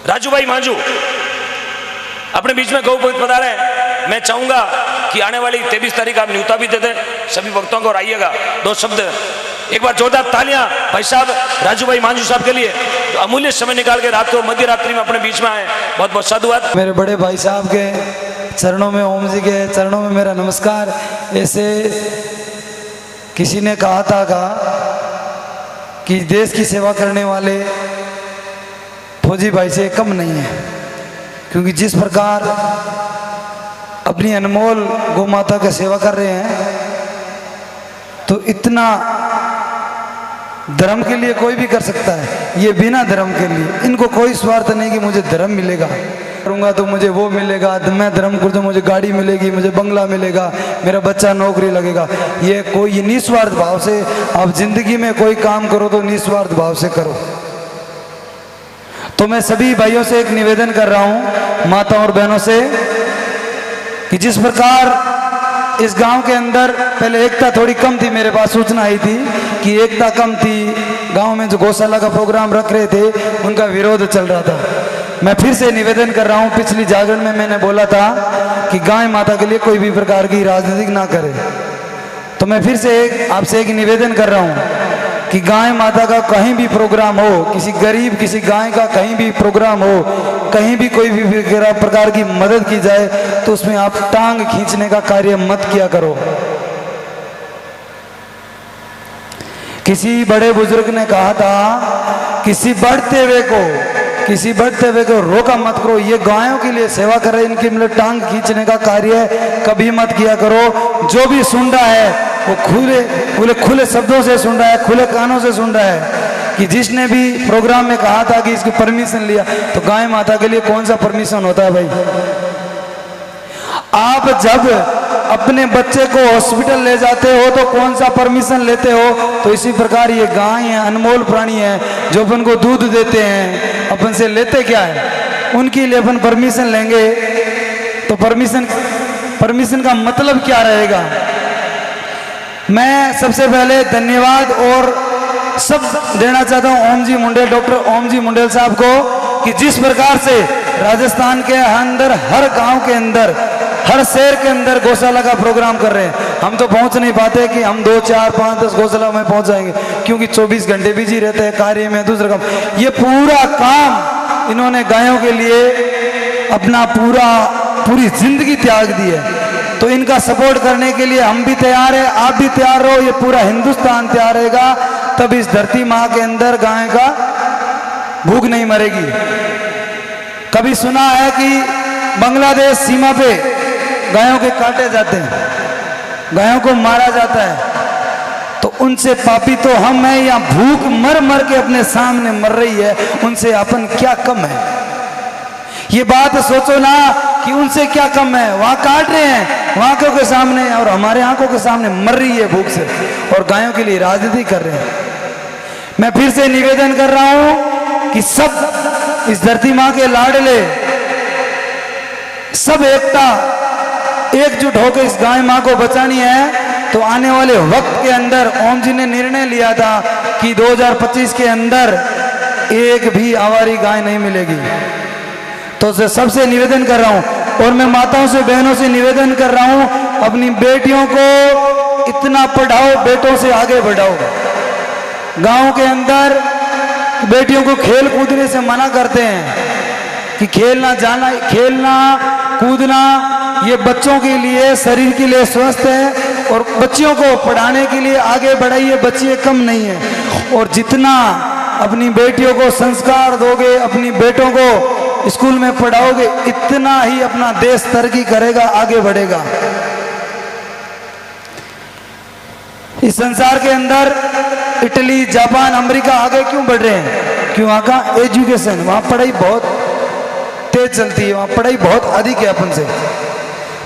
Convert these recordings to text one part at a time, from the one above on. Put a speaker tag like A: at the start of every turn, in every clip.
A: राजू भाई मांझू अपने बीच में गौ पधारे। मैं चाहूंगा कि आने वाली 23 तारीख आप न्यूता भी दे दें सभी भक्तों को और आइएगा। 2 शब्द एक बार जोरदार तालियां भाई साहब राजू भाई मांझू साहब के लिए जो अमूल्य समय निकाल के रात को मध्य रात्रि में अपने बीच में आए। बहुत बहुत साधुवाद।
B: मेरे बड़े भाई साहब के चरणों में, ओम जी के चरणों में मेरा नमस्कार। ऐसे किसी ने कहा था कि देश की सेवा करने वाले फौजी भाई से कम नहीं है, क्योंकि जिस प्रकार अपनी अनमोल गौ माता का सेवा कर रहे हैं तो इतना धर्म के लिए कोई भी कर सकता है, ये बिना धर्म के लिए। इनको कोई स्वार्थ नहीं कि मुझे धर्म मिलेगा, करूँगा तो मुझे वो मिलेगा, मैं धर्म करूँ तो मुझे गाड़ी मिलेगी, मुझे बंगला मिलेगा, मेरा बच्चा नौकरी लगेगा। ये कोई निस्वार्थ भाव से आप जिंदगी में कोई काम करो तो निस्वार्थ भाव से करो। तो मैं सभी भाइयों से एक निवेदन कर रहा हूँ, माता और बहनों से, कि जिस प्रकार इस गांव के अंदर पहले एकता थोड़ी कम थी, मेरे पास सूचना आई थी कि एकता कम थी, गांव में जो गौशाला का प्रोग्राम रख रहे थे उनका विरोध चल रहा था। मैं फिर से निवेदन कर रहा हूं, पिछली जागरण में मैंने बोला था कि गाय माता के लिए कोई भी प्रकार की राजनीति ना करे। तो मैं फिर से आपसे एक निवेदन कर रहा हूं कि गाय माता का कहीं भी प्रोग्राम हो, किसी गरीब किसी गाय का कहीं भी प्रोग्राम हो, कहीं भी कोई भी प्रकार की मदद की जाए तो उसमें आप टांग खींचने का कार्य मत किया करो। किसी बड़े बुजुर्ग ने कहा था किसी बढ़ते हुए को रोका मत करो। ये गायों के लिए सेवा कर रहे, इनकी मतलब टांग खींचने का कार्य कभी मत किया करो। जो भी सुन रहा है वो खुले शब्दों से सुन रहा है, खुले कानों से सुन रहा है कि जिसने भी प्रोग्राम में कहा था कि इसकी परमिशन लिया, तो गाय माता के लिए कौन सा परमिशन होता है भाई? आप जब अपने बच्चे को हॉस्पिटल ले जाते हो तो कौन सा परमिशन लेते हो? तो इसी प्रकार ये गाय है, अनमोल प्राणी है, जो अपन को दूध देते हैं, अपन से लेते क्या है? उनके लिए अपन परमिशन लेंगे तो परमिशन का मतलब क्या रहेगा? मैं सबसे पहले धन्यवाद और सब देना चाहता हूं ओम जी मुंडेल, डॉक्टर ओम जी मुंडेल साहब को, कि जिस प्रकार से राजस्थान के अंदर हर गांव के अंदर, हर शहर के अंदर गौशाला का प्रोग्राम कर रहे हैं। हम तो पहुंच नहीं पाते कि हम 2, 4, 5, 10 गौशाला में पहुंच जाएंगे, क्योंकि 24 घंटे बिजी रहते हैं कार्य में, दूसरा काम। ये पूरा काम इन्होंने गायों के लिए अपना पूरी जिंदगी त्याग दी है। तो इनका सपोर्ट करने के लिए हम भी तैयार है, आप भी तैयार रहो, ये पूरा हिंदुस्तान तैयार रहेगा, तब इस धरती माँ के अंदर गाय का भूख नहीं मरेगी। कभी सुना है कि बांग्लादेश सीमा पे गायों के काटे जाते हैं, गायों को मारा जाता है, तो उनसे पापी तो हम हैं, या भूख मर के अपने सामने मर रही है, उनसे अपन क्या कम है? ये बात सोचो ना कि उनसे क्या कम है। वहां काट रहे हैं, वहां आंखों के सामने, और हमारे आंखों के सामने मर रही है भूख से, और गायों के लिए राजनीति कर रहे हैं। मैं फिर से निवेदन कर रहा हूं कि सब इस धरती मां के लाडले, सब एकजुट होकर इस गाय मां को बचानी है। तो आने वाले वक्त के अंदर ओम जी ने निर्णय लिया था कि 2025 के अंदर एक भी आवारी गाय नहीं मिलेगी। तो सबसे निवेदन कर रहा हूं, और मैं माताओं से, बहनों से निवेदन कर रहा हूं, अपनी बेटियों को इतना पढ़ाओ, बेटों से आगे बढ़ाओ। गांव के अंदर बेटियों को खेल कूदने से मना करते हैं कि खेलना कूदना ये बच्चों के लिए, शरीर के लिए स्वस्थ है, और बच्चियों को पढ़ाने के लिए आगे बढ़ाइए। बच्चियां कम नहीं है, और जितना अपनी बेटियों को संस्कार दोगे, अपनी बेटों को स्कूल में पढ़ाओगे, इतना ही अपना देश तरक्की करेगा, आगे बढ़ेगा। इस संसार के अंदर इटली, जापान, अमेरिका आगे क्यों बढ़ रहे हैं? क्यों? वहां का एजुकेशन, वहां पढ़ाई बहुत तेज चलती है, वहां पढ़ाई बहुत अधिक है अपन से।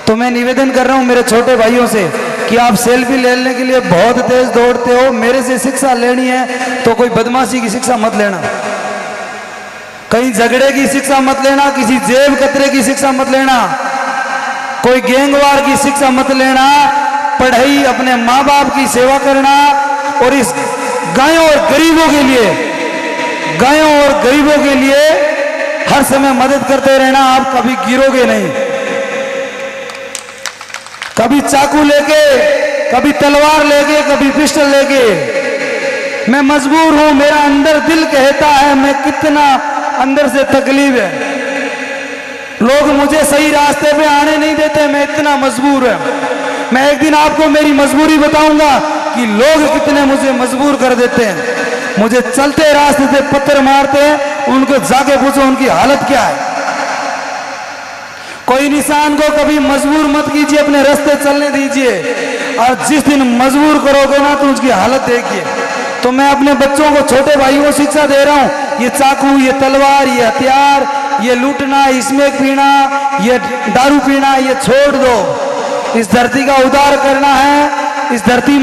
B: तो मैं निवेदन कर रहा हूं मेरे छोटे भाइयों से कि आप सेल्फी लेने के लिए बहुत तेज दौड़ते हो, मेरे से शिक्षा लेनी है तो कोई बदमाशी की शिक्षा मत लेना, कहीं झगड़े की शिक्षा मत लेना, किसी जेब कतरे की शिक्षा मत लेना, कोई गैंगवार की शिक्षा मत लेना। पढ़ाई, अपने माँ बाप की सेवा करना, और इस गायों और गरीबों के लिए हर हर समय मदद करते रहना, आप कभी गिरोगे नहीं। कभी चाकू लेके, कभी तलवार लेके, कभी पिस्टल लेके, मैं मजबूर हूं। मेरा अंदर दिल कहता है, मैं कितना अंदर से तकलीफ है, लोग मुझे सही रास्ते पे आने नहीं देते, मैं इतना मजबूर है। मैं एक दिन आपको मेरी मजबूरी बताऊंगा कि लोग कितने मुझे मजबूर कर देते हैं। मुझे चलते रास्ते से पत्थर मारते हैं, उनको जाके पूछो उनकी हालत क्या है। कोई इंसान को कभी मजबूर मत कीजिए, अपने रास्ते चलने दीजिए, और जिस दिन मजबूर करोगे ना तो उसकी हालत देखिए। तो मैं अपने बच्चों को, छोटे भाइयों को शिक्षा दे रहा हूं, ये चाकू, ये तलवार, ये हथियार, ये लूटना, इसमें पीना, ये दारू पीना, ये छोड़ दो। इस धरती का उद्धार करना है, इस धरती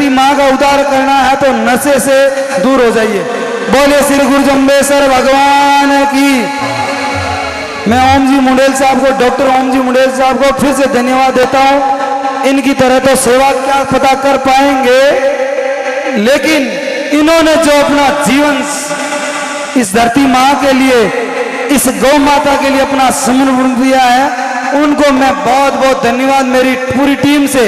B: माँ का उद्धार करना है, तो नशे से दूर हो जाइए। बोले श्री गुरु जम्बेश्वर भगवान की। मैं ओम जी मुंडेल साहब को, डॉक्टर ओम जी मुंडेल साहब को फिर से धन्यवाद देता हूं। इनकी तरह तो सेवा क्या पता कर पाएंगे, लेकिन इन्होंने जो अपना जीवन इस धरती माँ के लिए, इस गौ माता के लिए अपना समर्पण दिया है, उनको मैं बहुत बहुत धन्यवाद मेरी पूरी टीम से,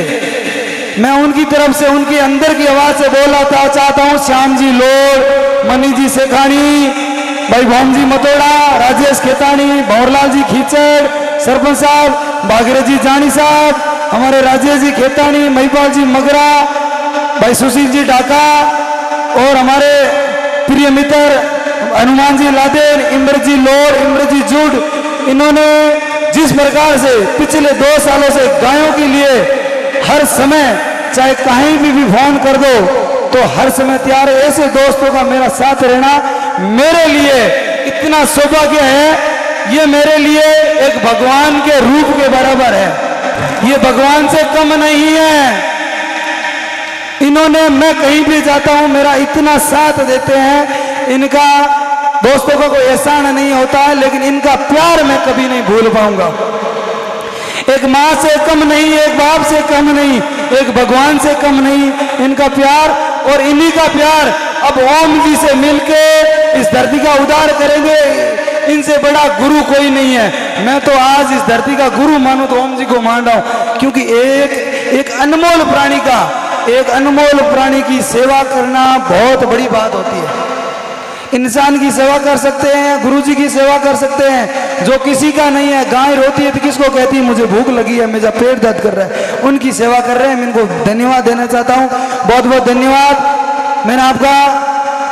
B: मैं उनकी तरफ से, उनके अंदर की आवाज से बोलना चाहता हूँ। श्याम जी लोड, मनी जी सेखानी, भाई भोम जी मतोड़ा, राजेश खेतानी, भंवरलाल जी खींचड़, सरपंच साहब, भागीरथ जी जानी साहब, हमारे राजेश जी खेतानी, महिपाल जी मगरा, भाई सुशील जी ढाका, और हमारे प्रिय मित्र हनुमान जी लादेन, इमरत जी लोर, इमरत जी जुड, इन्होंने जिस प्रकार से पिछले 2 सालों से गायों के लिए हर समय, चाहे कहीं भी फोन कर दो तो हर समय तैयार है। ऐसे दोस्तों का मेरा साथ रहना मेरे लिए इतना सौभाग्य है, ये मेरे लिए एक भगवान के रूप के बराबर है, ये भगवान से कम नहीं है। इन्होंने, मैं कहीं भी जाता हूं मेरा इतना साथ देते हैं, इनका दोस्तों का कोई एहसान नहीं होता है, लेकिन इनका प्यार मैं कभी नहीं भूल पाऊंगा। एक माँ से कम नहीं, एक बाप से कम नहीं, एक भगवान से कम नहीं, इनका प्यार। और इन्हीं का प्यार अब ओम जी से मिलके इस धरती का उद्धार करेंगे। इनसे बड़ा गुरु कोई नहीं है। मैं तो आज इस धरती का गुरु मानूं तो ओम जी को मान रहा हूं, क्योंकि एक अनमोल प्राणी का, एक अनमोल प्राणी की सेवा करना बहुत बड़ी बात होती है। इंसान की सेवा कर सकते हैं, गुरु जी की सेवा कर सकते हैं, जो किसी का नहीं है। गाय रोती है तो किसको कहती है मुझे भूख लगी है, मेरा पेट दर्द कर रहा है, उनकी सेवा कर रहे हैं। मैं इनको धन्यवाद देना चाहता हूँ, बहुत बहुत धन्यवाद। मैंने आपका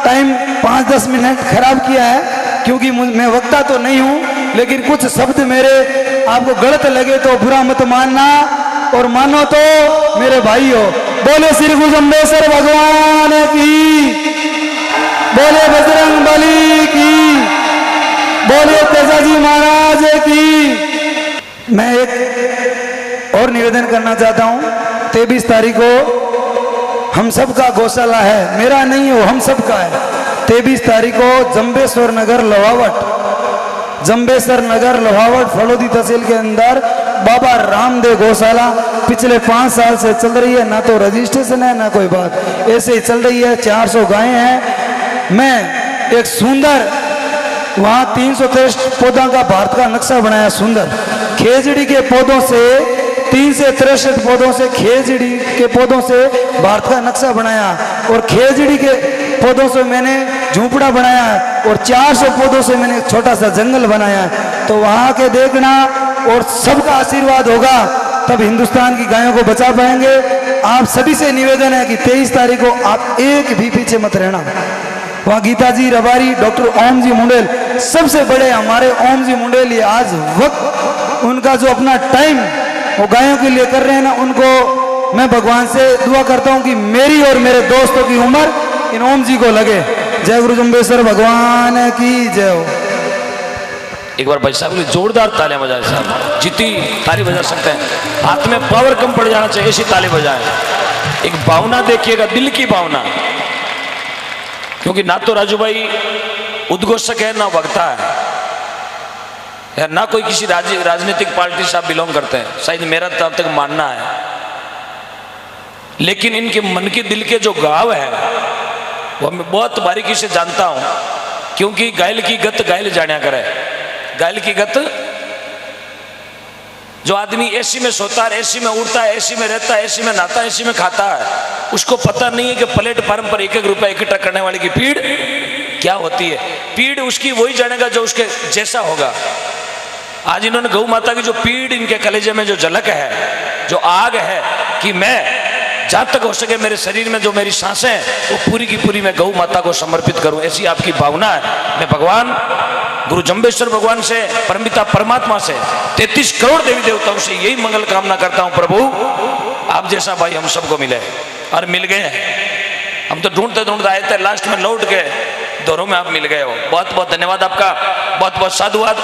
B: टाइम 5-10 मिनट खराब किया है, क्योंकि मैं वक्ता तो नहीं हूँ, लेकिन कुछ शब्द मेरे आपको गलत लगे तो बुरा मत मानना, और मानो तो मेरे भाई हो। बोले श्री गुरु जम्बेश्वर भगवान की, बोले बजरंग बली की, बोले तेजाजी महाराज की। मैं एक और निवेदन करना चाहता हूं, 23 तारीख को हम सबका गौशाला है, मेरा नहीं हो, हम सबका है। 23 तारीख को जम्बेश्वर नगर लोहावट, जम्बेश्वर नगर लोहावट फलोदी तहसील के अंदर बाबा रामदेव गौशाला पिछले 5 साल से चल रही है। ना तो रजिस्ट्रेशन है ना कोई बात, ऐसे ही चल रही है। 400 गायें हैं। मैं एक सुंदर, वहाँ 363 पौधों का भारत का नक्शा बनाया, सुंदर खेजड़ी के पौधों से, 363 पौधों से, खेजड़ी के पौधों से भारत का नक्शा बनाया, और खेजड़ी के पौधों से मैंने झूंपड़ा बनाया, और 400 पौधों से मैंने एक छोटा सा जंगल बनाया। तो वहाँ के देखना, और सबका आशीर्वाद होगा तब हिंदुस्तान की गायों को बचा पाएंगे। आप सभी से निवेदन है कि 23 तारीख को आप एक भी पीछे मत रहना। वहाँ गीता जी रबारी, डॉक्टर ओम जी मुंडेल, सबसे बड़े हमारे ओम जी मुंडेल, ये आज वक्त उनका जो अपना टाइम वो गायों के लिए कर रहे हैं ना, उनको मैं भगवान से दुआ करता हूँ कि मेरी और मेरे दोस्तों की उम्र इन ओम जी को लगे। जय गुरु जम्बेश्वर भगवान की जय हो।
A: एक बार भाई साहब के लिए जोरदार तालियां बजाएं साहब, जितनी ताली बजा सकते हैं। हाथ में पावर कम पड़ जाना चाहिए, ऐसी ताली बजाएं। एक भावना देखिएगा, दिल की भावना, क्योंकि ना तो राजू भाई उद्घोषक है, ना वक्ता है, ना कोई किसी राजनीतिक पार्टी से आप बिलोंग करते हैं, शायद मेरा तब तक मानना है। लेकिन इनके मन के दिल के जो घाव है वो मैं बहुत बारीकी से जानता हूं। क्योंकि गायल की गत गायल जाना करे। गायल की गत, जो आदमी एसी में सोता है, एसी में उड़ता है, एसी में रहता है, एसी में नहाता है, एसी में खाता है, उसको पता नहीं है कि प्लेटफार्म पर 1-1 रुपया इकट्ठा करने वाले की पीड़ क्या होती है। पीड़ उसकी वही जानेगा जो उसके जैसा होगा। आज इन्होंने गौ माता की जो पीड़, इनके कलेजे में जो झलक है, जो आग है कि मैं जहां तक हो सके मेरे शरीर में जो मेरी सांसें हैं वो पूरी की पूरी मैं गौ माता को समर्पित करूं, ऐसी आपकी भावना है। मैं भगवान गुरु जम्बेश्वर भगवान से, परमपिता परमात्मा से, 33 करोड़ देवी देवताओं से यही मंगल कामना करता हूं, प्रभु आप जैसा भाई हम सबको मिले, और मिल गए हैं। हम तो ढूंढते ढूंढते आए थे, लास्ट में लौट के दोनों में आप मिल गए हो। बहुत बहुत धन्यवाद आपका, बहुत बहुत साधुवाद।